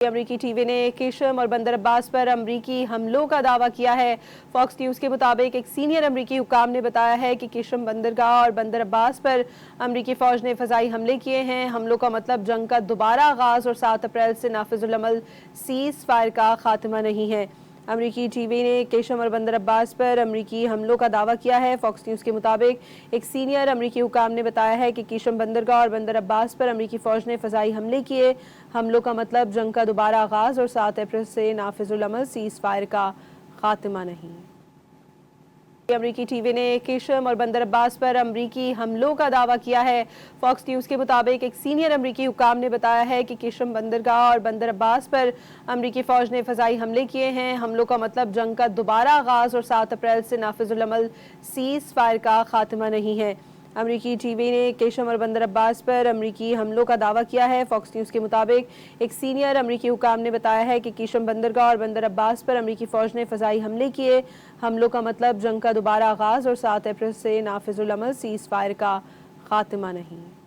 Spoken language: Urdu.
امریکی ٹی وی نے کیشم اور بندر عباس پر امریکی حملوں کا دعویٰ کیا ہے۔ فاکس نیوز کے مطابق ایک سینئر امریکی حکام نے بتایا ہے کہ کیشم بندرگاہ اور بندر عباس پر امریکی فوج نے فضائی حملے کیے ہیں۔ حملوں کا مطلب جنگ کا دوبارہ آغاز اور 7 اپریل سے نافذ العمل سیز فائر کا خاتمہ نہیں ہے۔ امریکی ٹی وی نے کیشم اور بندر عباس پر امریکی حملوں کا دعویٰ کیا ہے۔ فاکس نیوز کے مطابق ایک سینئر امریکی حکام نے بتایا ہے کہ کیشم بندرگاہ اور بندر عباس پر امریکی فوج نے فضائی حملے کیے۔ حملوں کا مطلب جنگ کا دوبارہ آغاز اور 7 اپریل سے نافذ العمل سیز فائر کا خاتمہ نہیں۔ امریکی ٹی وی نے کیشم اور بندر عباس پر امریکی حملوں کا دعویٰ کیا ہے۔ فاکس نیوز کے مطابق ایک سینئر امریکی حکام نے بتایا ہے کہ کیشم بندرگاہ اور بندر عباس پر امریکی فوج نے فضائی حملے کیے ہیں۔ حملوں کا مطلب جنگ کا دوبارہ آغاز اور 7 اپریل سے نافذ العمل سیز فائر کا خاتمہ نہیں ہے۔ امریکی ٹی وی نے کیشم اور بندر عباس پر امریکی حملوں کا دعویٰ کیا ہے۔ فاکس نیوز کے مطابق ایک سینئر امریکی حکام نے بتایا ہے کہ کیشم بندرگاہ اور بندر عباس پر امریکی فوج نے فضائی حملے کیے۔ حملوں کا مطلب جنگ کا دوبارہ آغاز اور 7 اپریل سے نافذ العمل سیز فائر کا خاتمہ نہیں۔